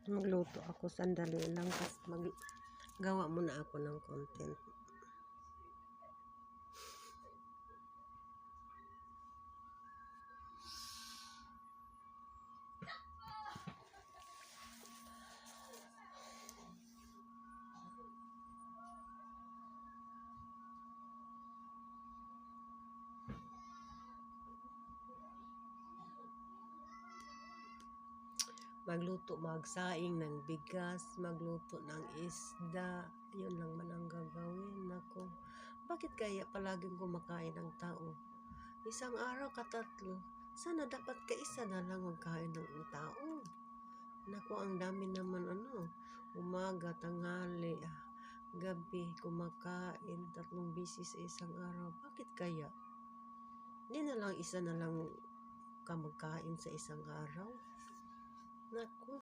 Magluto ako, sandali lang, kasi maggawa muna ako ng content. Magsaing ng bigas, magluto ng isda, yun lang man ang gagawin. Ako, bakit kaya palaging kumakain ng tao? Isang araw katatlo, sana dapat kaisa na lang magkain ng tao. Naku, ang dami naman umaga, tanghali, gabi, kumakain, 3 beses sa isang araw. Bakit kaya? Hindi na lang isa na lang ka magkain sa isang araw. Naku.